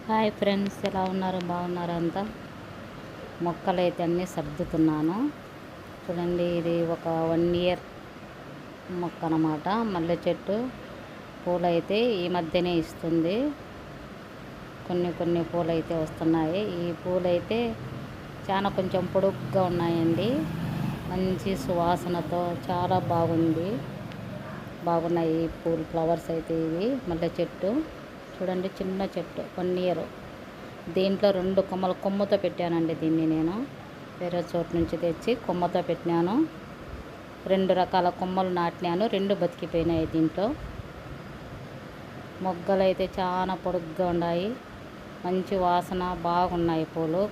Hi friends, ఎలా ఉన్నారు? బాగున్నారు అంతా? మొక్కలైతే అన్నీ సర్దుతున్నాను. చూడండి, ఇది ఒక 1 ఇయర్ మొక్క అన్నమాట. మల్లె చెట్టు పూలైతే ఈ మధ్యనే ఇస్తుంది. కొన్ని పూలైతే వస్తున్నాయి. ఈ పూలైతే చాలా కొంచెం పొడుగ్గా ఉన్నాయండి. మంచి సువాసనతో చాలా బాగున్నాయి ఈ పూలు. ఫ్లవర్స్ అయితే ఇవి మల్లె చెట్టు చూడండి, చిన్న చెట్టు 1 ఇయర్. దీంట్లో 2 కొమ్మతో పెట్టానండి. దీన్ని నేను వేరే చోటు నుంచి తెచ్చి కొమ్మతో పెట్టినాను. 2 రకాల కొమ్మలు నాటినాను, 2 బతికిపోయినాయి. దీంట్లో మొగ్గలు అయితే చాలా పొడుగ్గా ఉన్నాయి, మంచి వాసన, బాగున్నాయి పూలు.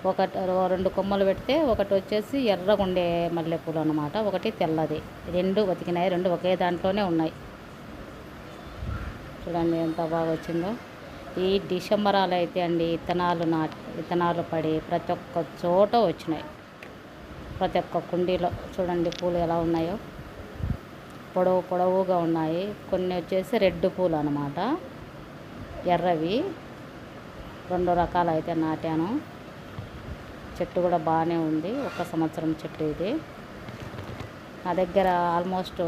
2 కొమ్మలు పెడితే ఒకటి వచ్చేసి ఎర్రగుండే మల్లెపూలు అన్నమాట, ఒకటి తెల్లది. 2 బతికినాయి, 2 ఒకే దాంట్లోనే ఉన్నాయి. చూడండి ఎంత బాగా వచ్చిందో. ఈ డిసెంబరాలు అయితే అండి విత్తనాలు పడి ప్రతి ఒక్క చోట వచ్చినాయి. ప్రతి ఒక్క కుండీలో చూడండి పూలు ఎలా ఉన్నాయో, పొడవుగా ఉన్నాయి. కొన్ని వచ్చేసి రెడ్ పూలు అన్నమాట, ఎర్రవి. 2 రకాలు అయితే నాటాను. చెట్టు కూడా బాగానే ఉంది, 1 సంవత్సరం చెట్టు ఇది. నా దగ్గర ఆల్మోస్ట్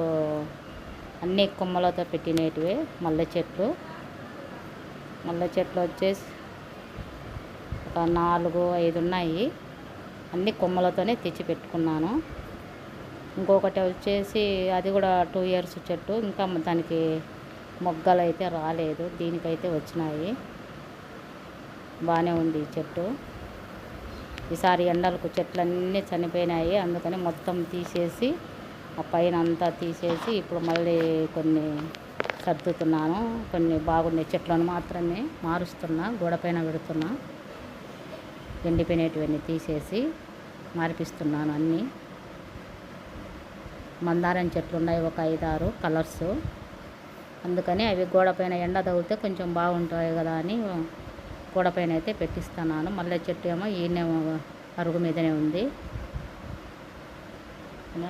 అన్ని కొమ్మలతో పెట్టినటివే మల్లె చెట్లు వచ్చేసి ఒక 4-5 ఉన్నాయి. అన్ని కొమ్మలతోనే తెచ్చి పెట్టుకున్నాను. ఇంకొకటి వచ్చేసి అది కూడా 2 ఇయర్స్ చెట్టు, ఇంకా దానికి మొగ్గలు అయితే రాలేదు. దీనికైతే వచ్చినాయి, బాగానే ఉంది ఈ చెట్టు. ఈసారి ఎండలకు చెట్లన్నీ చనిపోయినాయి, అందుకని మొత్తం తీసేసి ఆ పైన అంతా తీసేసి ఇప్పుడు మళ్ళీ కొన్ని సర్దుతున్నాను. కొన్ని బాగున్నాయి చెట్లను మాత్రమే మారుస్తున్నా, గోడపైన పెడుతున్నా. ఎండిపోయినటువన్నీ తీసేసి మార్పిస్తున్నాను అన్నీ. మందారం చెట్లు ఉన్నాయి, ఒక 5-6 కలర్స్. అందుకని అవి గోడపైన ఎండ తగిలితే కొంచెం బాగుంటాయి కదా అని గోడపైన అయితే పెట్టిస్తున్నాను. మల్లె చెట్టు ఏమో ఈయనేమో అరుగు మీదనే ఉంది.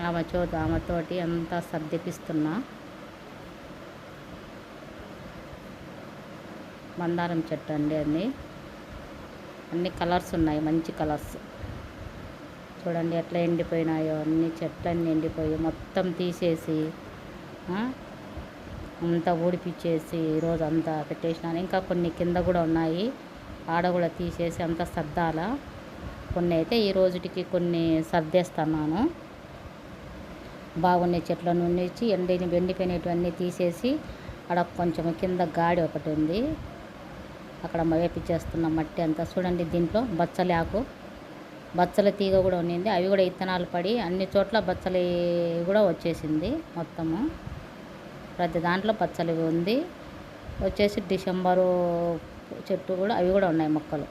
ఆమెతోటి అంతా సర్దిపిస్తున్నా. మందారం చెట్టు అండి, అన్ని కలర్స్ ఉన్నాయి, మంచి కలర్స్. చూడండి ఎట్లా ఎండిపోయినాయో, అన్ని చెట్లన్నీ ఎండిపోయి మొత్తం తీసేసి అంతా ఊడిపిచ్చేసి ఈరోజు అంతా పెట్టేసినాను. ఇంకా కొన్ని కింద కూడా ఉన్నాయి, ఆడ కూడా తీసేసి అంతా సర్దాల. కొన్ని అయితే ఈ రోజుటికి కొన్ని సర్దేస్తున్నాను. బాగున్నాయి చెట్లను ఉన్నిచ్చి ఎండిపోయినటువన్నీ తీసేసి అక్కడ కొంచెం కింద గాడి ఒకటి ఉంది, అక్కడ వేపించేస్తున్న మట్టి అంతా. చూడండి దీంట్లో బచ్చల తీగ కూడా ఉన్నింది, అవి కూడా విత్తనాలు పడి అన్ని చోట్ల బచ్చలి కూడా వచ్చేసింది. మొత్తము ప్రతి దాంట్లో బచ్చలి ఉంది. వచ్చేసి డిసెంబరు చెట్టు కూడా, అవి కూడా ఉన్నాయి మొక్కలు.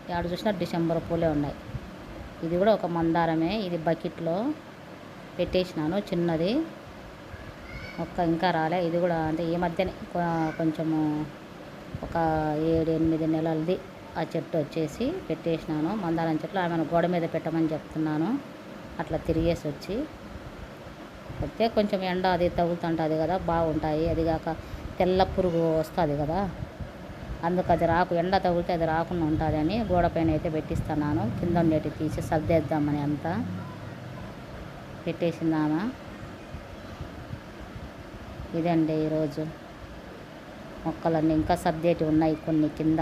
ఎక్కడ చూసినా డిసెంబర్ పూలే ఉన్నాయి. ఇది కూడా ఒక మందారమే, ఇది బకెట్లో పెట్టేసినాను, చిన్నది మొక్క, ఇంకా రాలే. ఇది కూడా అంటే ఈ మధ్యనే కొంచెము ఒక 7-8 నెలలది ఆ చెట్టు వచ్చేసి పెట్టేసినాను. మందారం చెట్లు ఆమెను గోడ మీద పెట్టమని చెప్తున్నాను, అట్లా తిరిగేసి వచ్చి వస్తే కొంచెం ఎండ అది తగులుతుంటుంది కదా, బాగుంటాయి. అది కాక తెల్ల పురుగు వస్తుంది కదా, అందుకు అది ఎండ తగిలితే అది రాకుండా ఉంటుందని గోడ పైన అయితే పెట్టిస్తున్నాను. కింద ఉండేటి తీసి సర్దేద్దామని అంతా పెట్టేసిందామా. ఇదండి ఈరోజు మొక్కలన్నీ. ఇంకా సర్దేటి ఉన్నాయి కొన్ని కింద,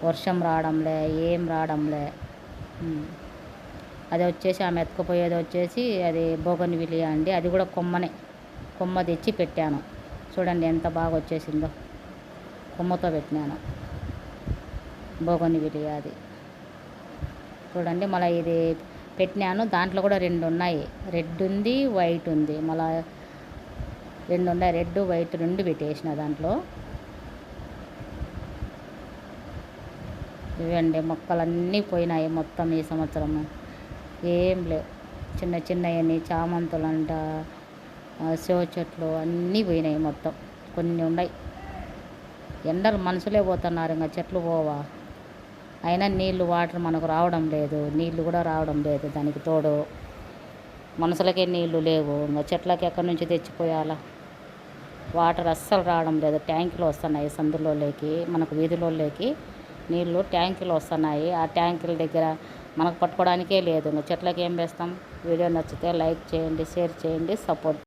వర్షం రావడంలే, ఏం రావడంలే. అది వచ్చేసి ఆమె ఎత్తుకుపోయేది వచ్చేసి అది బోగన్విలియా అండి, అది కూడా కొమ్మ తెచ్చి పెట్టాను. చూడండి ఎంత బాగా వచ్చేసిందో, కొమ్మతో పెట్టినాను బోగన్విలియా అది. చూడండి మళ్ళీ ఇది పెట్టినాను, దాంట్లో కూడా 2 ఉన్నాయి, రెడ్ ఉంది, వైట్ ఉంది. మళ్ళీ 2 ఉన్నాయి, రెడ్ వైట్ 2 పెట్టేసిన దాంట్లో. ఇవండి మొక్కలన్నీ పోయినాయి మొత్తం ఈ సంవత్సరము, ఏం లేవు. చిన్నవన్నీ చామంతులంట, శో చెట్లు అన్నీ పోయినాయి మొత్తం. కొన్ని ఉన్నాయి, ఎండలు మనుషులే పోతున్నారు, ఇంకా చెట్లు పోవా. అయినా వాటర్ మనకు రావడం లేదు, నీళ్ళు కూడా రావడం లేదు. దానికి తోడు మనుషులకే నీళ్ళు లేవు, ఇంకా చెట్లకి ఎక్కడి నుంచి తెచ్చిపోయాలా. వాటర్ అస్సలు రావడం లేదు. ట్యాంకులు వస్తున్నాయి సందులోకి, మనకు వీధిలోకి నీళ్ళు ట్యాంకులు వస్తున్నాయి. ఆ ట్యాంకుల దగ్గర మనకు పట్టుకోవడానికే లేదు. చెట్లకి ఏం వేస్తాం? వీడియో నచ్చితే లైక్ చేయండి, షేర్ చేయండి, సపోర్ట్